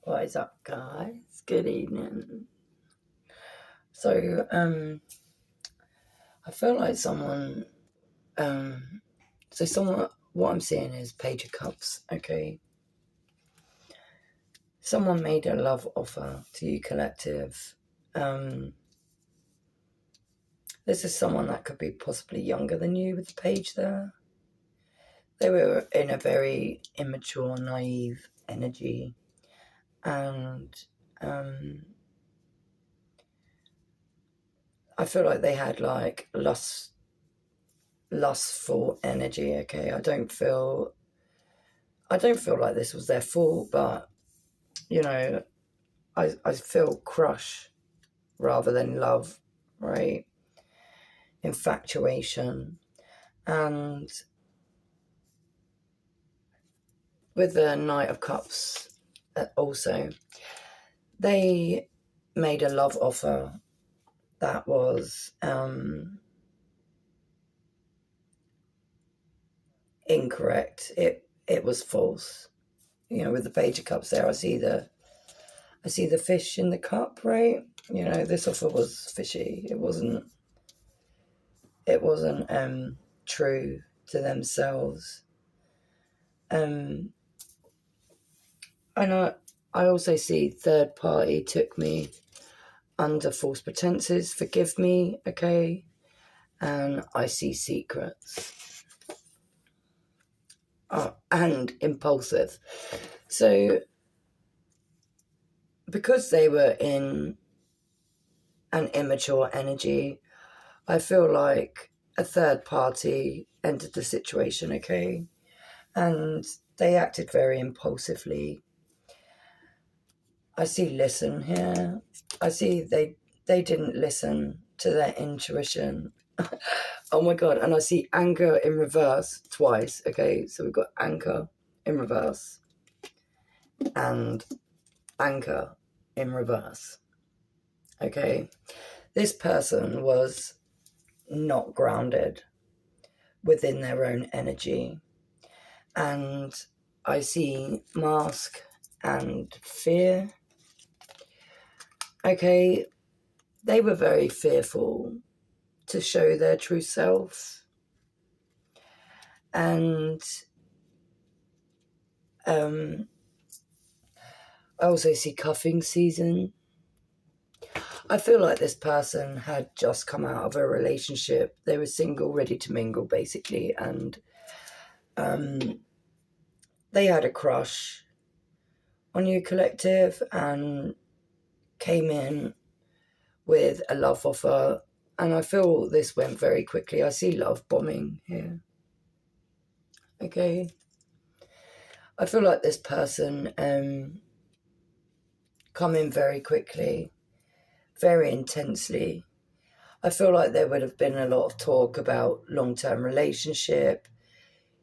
What is up, guys? Good evening. So, I feel like someone, um, what I'm seeing is Page of Cups, okay? Someone made a love offer to you, collective. This is someone that could be possibly younger than you with the page there. They were in a very immature, naive energy, and I feel like they had like lustful energy. Okay, I don't feel like this was their fault, but you know, I feel crush rather than love, right? Infatuation. And with the Knight of Cups, also, they made a love offer that was incorrect. It was false. You know, with the Page of Cups there, I see the fish in the cup, right? You know, this offer was fishy. It wasn't true to themselves. I know. I also see third party took me under false pretenses. Forgive me, okay? And I see secrets. And impulsive. So, because they were in an immature energy, I feel like a third party entered the situation, okay? And they acted very impulsively. I see listen here. I see they didn't listen to their intuition. Oh my god, and I see anger in reverse twice. Okay, so we've got anger in reverse and anger in reverse. Okay, this person was not grounded within their own energy, and I see mask and fear. Okay, they were very fearful to show their true selves, and I also see cuffing season. I feel like this person had just come out of a relationship. They were single, ready to mingle, basically, and they had a crush on you, collective, and came in with a love offer. And I feel this went very quickly. I see love bombing here. Okay. I feel like this person come in very quickly, very intensely. I feel like there would have been a lot of talk about long-term relationship,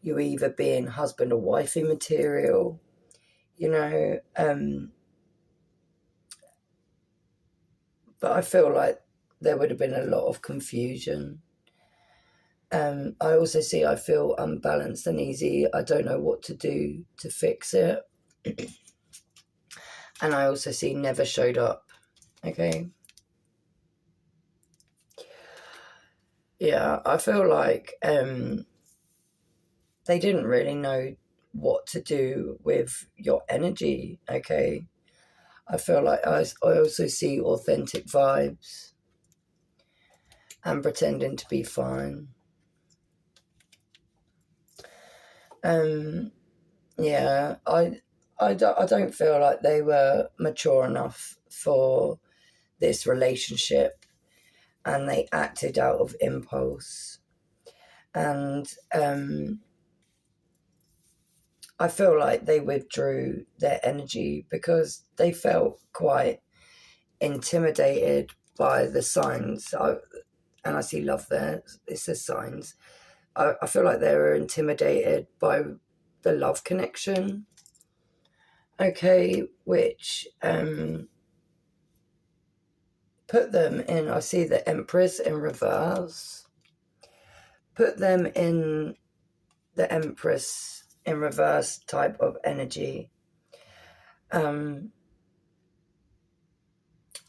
you either being husband or wifey material, you know. But I feel like there would have been a lot of confusion. I also see I feel unbalanced and easy. I don't know what to do to fix it. And I also see never showed up. Okay. Yeah, I feel like they didn't really know what to do with your energy. Okay. I feel like I also see authentic vibes and pretending to be fine. Yeah, I don't feel like they were mature enough for this relationship, and they acted out of impulse. And I feel like they withdrew their energy because they felt quite intimidated by the signs. And I see love there. It says signs. I feel like they were intimidated by the love connection. Okay, which put them in, I see the Empress in reverse. Put them in the Empress in reverse type of energy.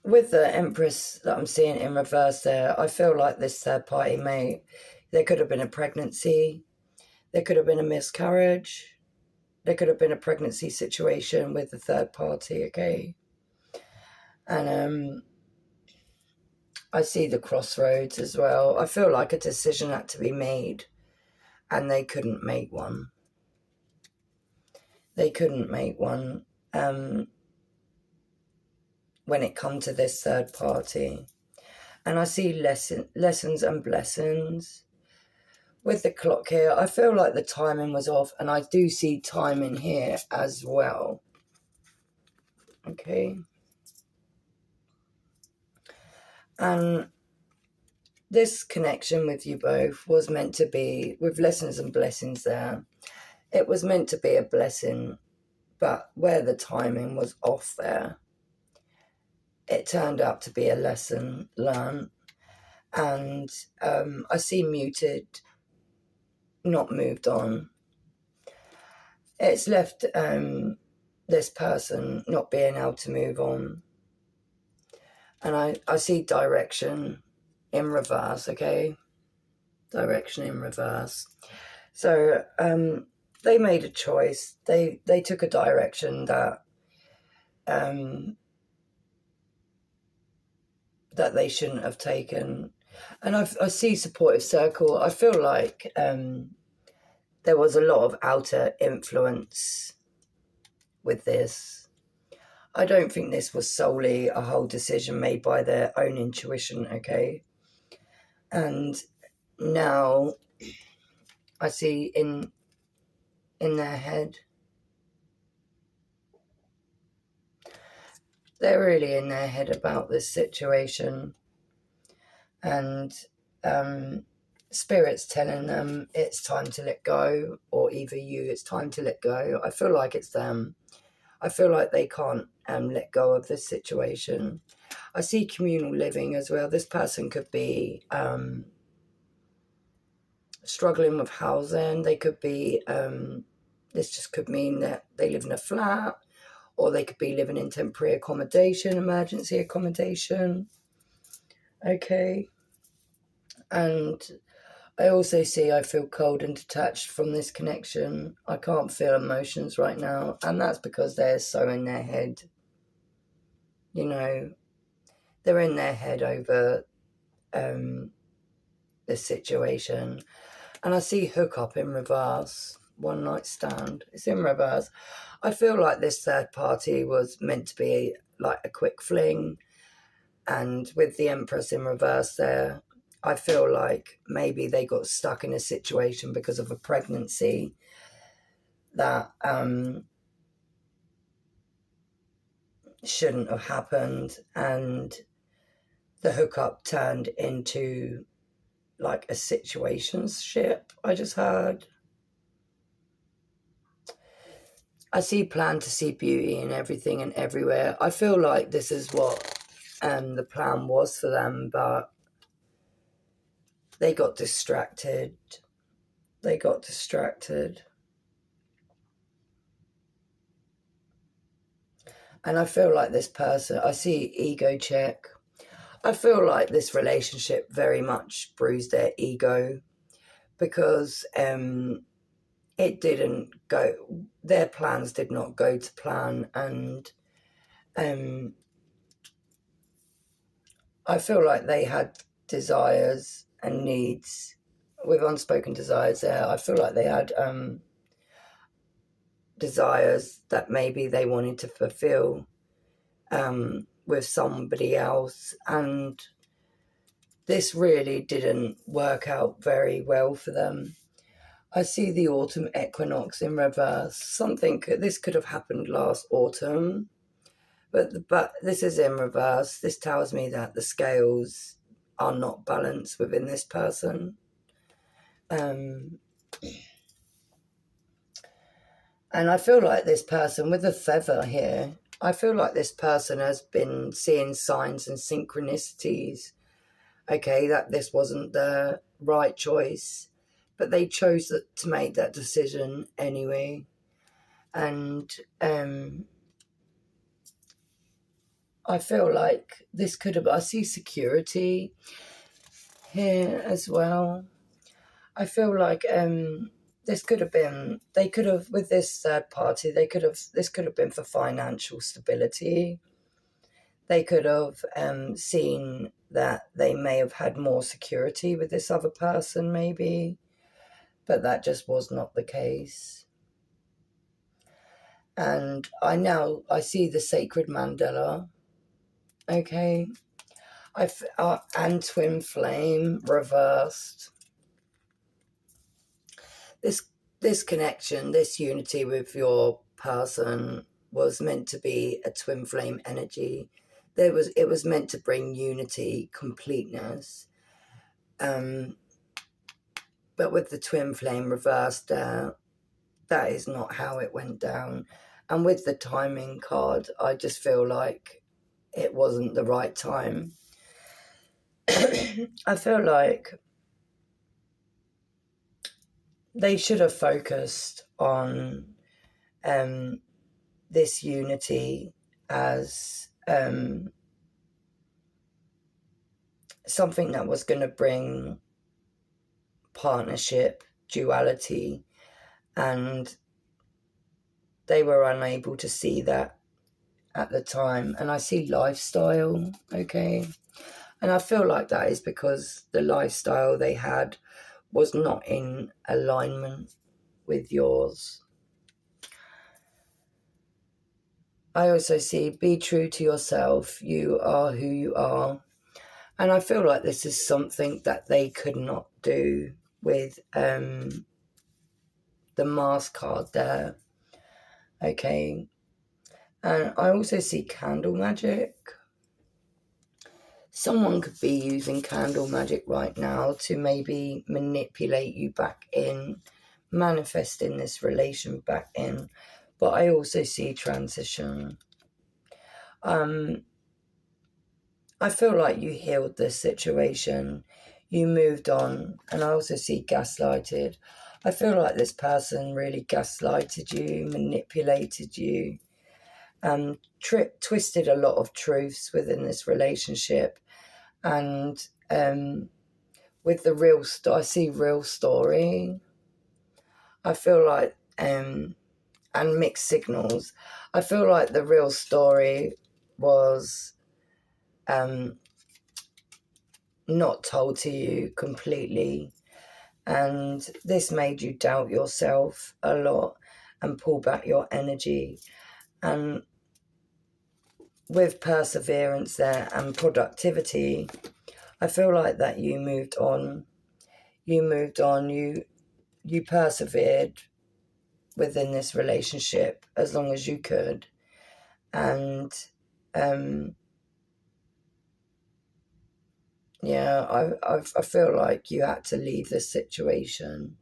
with the Empress that I'm seeing in reverse there, I feel like this third party there could have been a pregnancy, there could have been a miscarriage, there could have been a pregnancy situation with the third party, okay? And I see the crossroads as well. I feel like a decision had to be made and they couldn't make one. They couldn't make one when it come to this third party. And I see lessons and blessings. With the clock here, I feel like the timing was off, and I do see timing here as well. Okay. And this connection with you both was meant to be, with lessons and blessings there, it was meant to be a blessing, but where the timing was off there, it turned out to be a lesson learned. And I see muted, not moved on. It's left this person not being able to move on. And I see direction in reverse, okay? Direction in reverse. So they made a choice. They took a direction that that they shouldn't have taken. And I see supportive circle. I feel like there was a lot of outer influence with this. I don't think this was solely a whole decision made by their own intuition, okay? And now I see in their head, they're really in their head about this situation. And Spirit's telling them it's time to let go, or either you, it's time to let go. I feel like it's them. I feel like they can't let go of this situation. I see communal living as well. This person could be struggling with housing. They could be, this just could mean that they live in a flat, or they could be living in temporary accommodation, emergency accommodation. Okay. And I also see I feel cold and detached from this connection. I can't feel emotions right now. And that's because they're so in their head. You know, they're in their head over this situation. And I see hookup in reverse, one night stand. It's in reverse. I feel like this third party was meant to be like a quick fling. And with the Empress in reverse there, I feel like maybe they got stuck in a situation because of a pregnancy that shouldn't have happened, and the hookup turned into like a situationship. I just heard. I see plan to see beauty in everything and everywhere. I feel like this is what the plan was for them, but they got distracted. They got distracted. And I feel like this person, I see ego check. I feel like this relationship very much bruised their ego because it didn't go, their plans did not go to plan. And I feel like they had desires and needs with unspoken desires there. I feel like they had desires that maybe they wanted to fulfill with somebody else, and this really didn't work out very well for them. I see the autumn equinox in reverse. This could have happened last autumn, but this is in reverse. This tells me that the scales are not balanced within this person. And I feel like this person with the feather here, I feel like this person has been seeing signs and synchronicities, okay, that this wasn't the right choice, but they chose to make that decision anyway. And I feel like this could have, I see security here as well. I feel like this could have been, they could have, with this third party, this could have been for financial stability. They could have seen that they may have had more security with this other person, maybe, but that just was not the case. And I see the sacred mandala, okay, and twin flame reversed. This connection, this unity with your person was meant to be a twin flame energy. It was meant to bring unity, completeness. But with the twin flame reversed, that is not how it went down. And with the timing card, I just feel like it wasn't the right time. I feel like they should have focused on this unity as something that was going to bring partnership, duality, and they were unable to see that at the time. And I see lifestyle, okay, and I feel like that is because the lifestyle they had was not in alignment with yours. I also see be true to yourself. You are who you are. And I feel like this is something that they could not do with the Mars card there. Okay. And I also see candle magic. Someone could be using candle magic right now to maybe manipulate you back in, manifesting this relation back in. But I also see transition. I feel like you healed this situation. You moved on. And I also see gaslighted. I feel like this person really gaslighted you, manipulated you, twisted a lot of truths within this relationship. And with the I see real story. I feel like, and mixed signals. I feel like the real story was not told to you completely. And this made you doubt yourself a lot and pull back your energy. And with perseverance there and productivity, I feel like that you moved on. You persevered within this relationship as long as you could. And yeah, I feel like you had to leave this situation.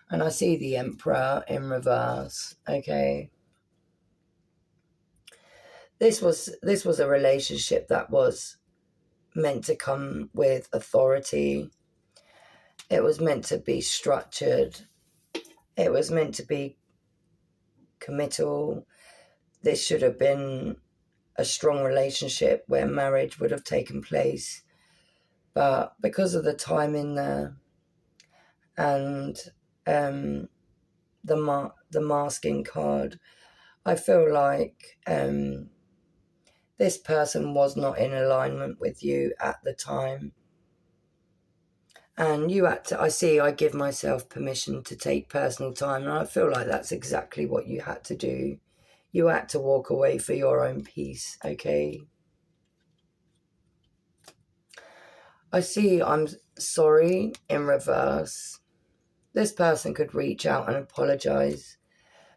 And I see the Emperor in reverse, okay? This was a relationship that was meant to come with authority. It was meant to be structured. It was meant to be committal. This should have been a strong relationship where marriage would have taken place. But because of the time in there and the masking card, I feel like this person was not in alignment with you at the time. And you had to, I give myself permission to take personal time. And I feel like that's exactly what you had to do. You had to walk away for your own peace, okay? I see I'm sorry in reverse. This person could reach out and apologize.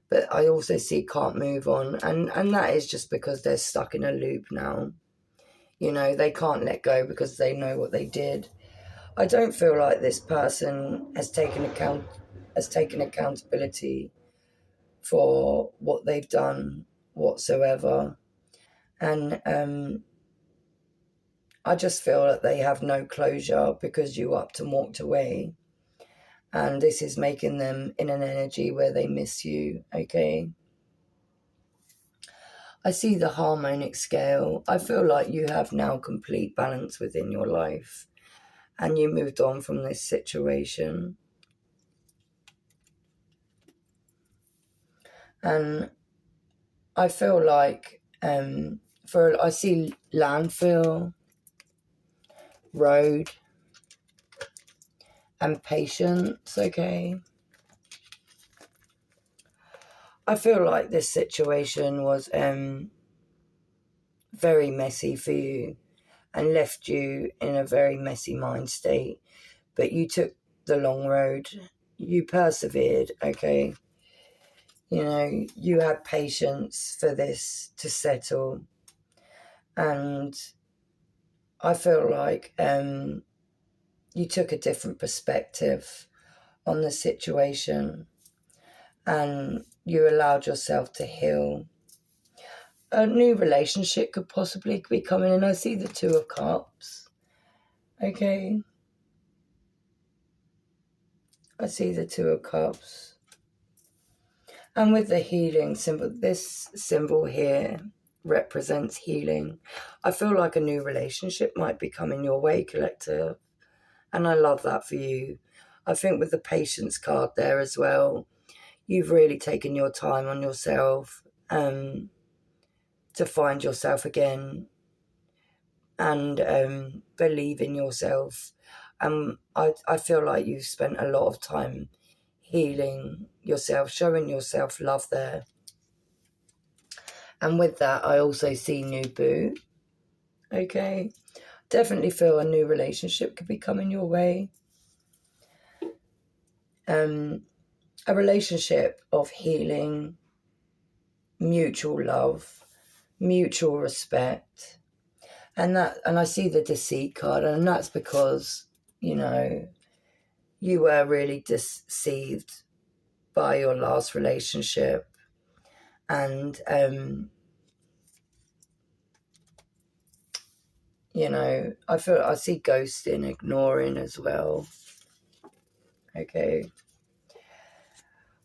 But I also see can't move on. And that is just because they're stuck in a loop now. You know, they can't let go because they know what they did. I don't feel like this person has taken accountability for what they've done whatsoever. And I just feel that they have no closure because you upped and walked away. And this is making them in an energy where they miss you, okay? I see the harmonic scale. I feel like you have now complete balance within your life and you moved on from this situation. And I feel like I see landfill, road, and patience, okay? I feel like this situation was very messy for you and left you in a very messy mind state. But you took the long road. You persevered, okay? You know, you had patience for this to settle. And I feel like you took a different perspective on the situation and you allowed yourself to heal. A new relationship could possibly be coming in. I see the Two of Cups. Okay. I see the Two of Cups. And with the healing symbol, this symbol here represents healing. I feel like a new relationship might be coming your way, collective. And I love that for you. I think with the patience card there as well, you've really taken your time on yourself to find yourself again and believe in yourself. I feel like you've spent a lot of time healing yourself, showing yourself love there. And with that, I also see new boo. Okay. Definitely feel a new relationship could be coming your way. A relationship of healing, mutual love, mutual respect. And I see the deceit card, and that's because, you know, you were really deceived by your last relationship. And you know, I see ghosting, ignoring as well. Okay.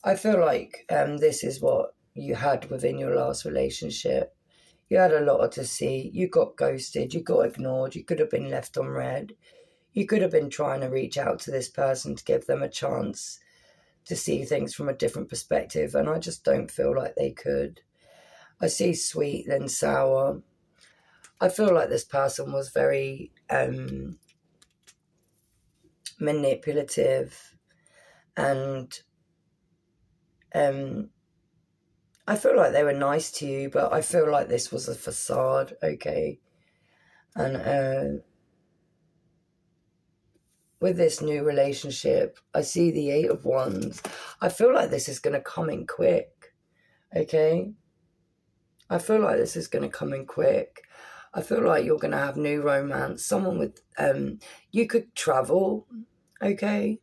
I feel like this is what you had within your last relationship. You had a lot of deceit. You got ghosted. You got ignored. You could have been left on red. You could have been trying to reach out to this person to give them a chance to see things from a different perspective, and I just don't feel like they could. I see sweet, then sour. I feel like this person was very manipulative, and I feel like they were nice to you, but I feel like this was a facade, okay? And with this new relationship, I see the Eight of Wands. I feel like this is going to come in quick, okay? I feel like this is going to come in quick. I feel like you're going to have new romance. Someone with, you could travel, okay?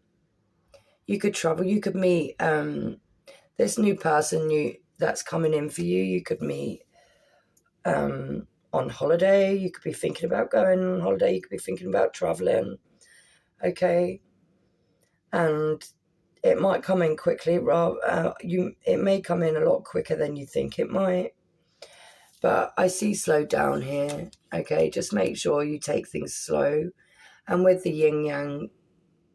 You could travel. You could meet this new person that's coming in for you. You could meet on holiday. You could be thinking about going on holiday. You could be thinking about traveling, okay? And it might come in quickly. It may come in a lot quicker than you think it might. But I see slow down here, okay? Just make sure you take things slow. And with the yin-yang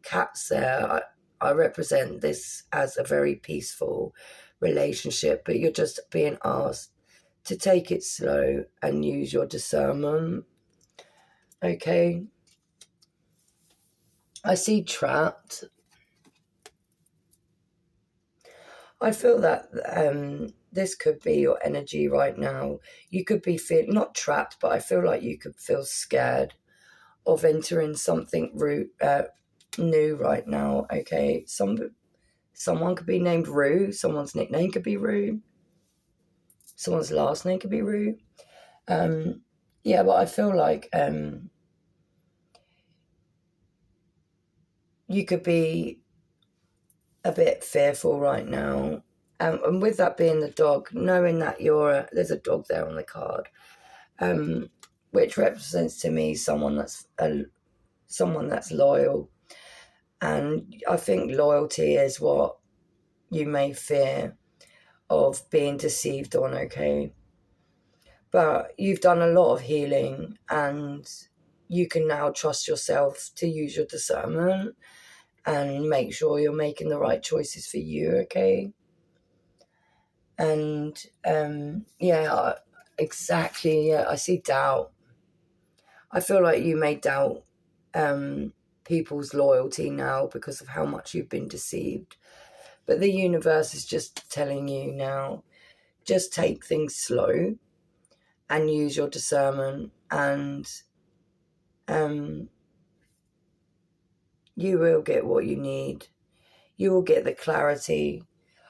cats there, I represent this as a very peaceful relationship, but you're just being asked to take it slow and use your discernment, okay? I see trapped. I feel that this could be your energy right now. You could be not trapped, but I feel like you could feel scared of entering something new right now, okay? Someone could be named Rue. Someone's nickname could be Rue. Someone's last name could be Rue. Yeah, but I feel like you could be a bit fearful right now. And with that being the dog, knowing that there's a dog there on the card, which represents to me someone that's loyal. And I think loyalty is what you may fear of being deceived on, okay? But you've done a lot of healing, and you can now trust yourself to use your discernment and make sure you're making the right choices for you, okay? And yeah, exactly. Yeah, I see doubt. I feel like you may doubt people's loyalty now because of how much you've been deceived. But the universe is just telling you now, just take things slow and use your discernment, and you will get what you need. You will get the clarity.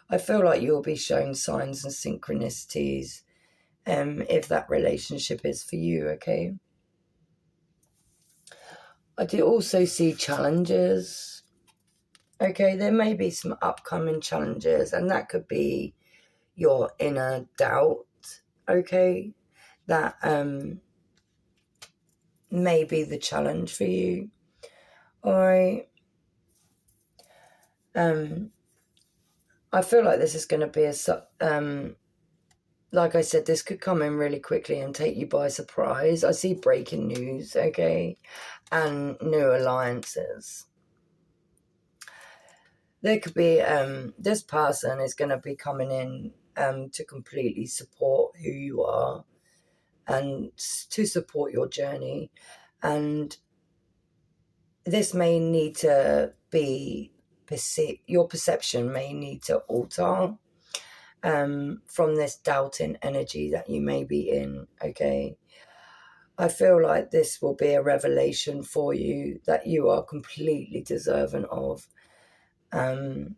I feel like you'll be shown signs and synchronicities if that relationship is for you, okay? I do also see challenges. Okay, there may be some upcoming challenges, and that could be your inner doubt, okay? That may be the challenge for you. All right. I feel like this is going to be like I said, this could come in really quickly and take you by surprise. I see breaking news, okay, and new alliances. There could be this person is going to be coming in to completely support who you are and to support your journey, and this may need to be your perception may need to alter from this doubting energy that you may be in, okay? I feel like this will be a revelation for you that you are completely deserving of. And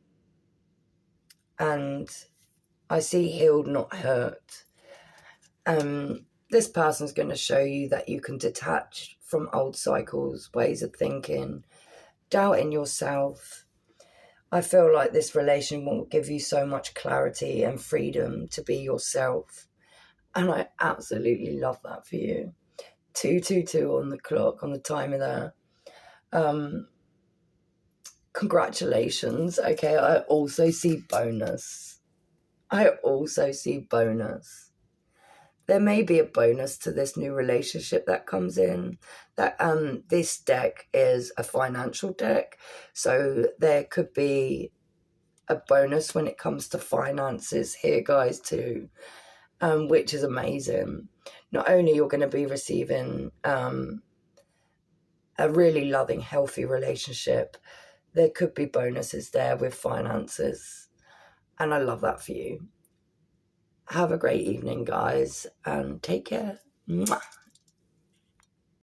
I see healed, not hurt. This person's going to show you that you can detach from old cycles, ways of thinking, doubting yourself. I feel like this relation will give you so much clarity and freedom to be yourself. And I absolutely love that for you. 222 on the clock, on the timer there. Congratulations. Okay, I also see bonus. There may be a bonus to this new relationship that comes in. That this deck is a financial deck, so there could be a bonus when it comes to finances here, guys, too, which is amazing. Not only you're going to be receiving a really loving, healthy relationship, there could be bonuses there with finances, and I love that for you. Have a great evening, guys, and take care. Mwah.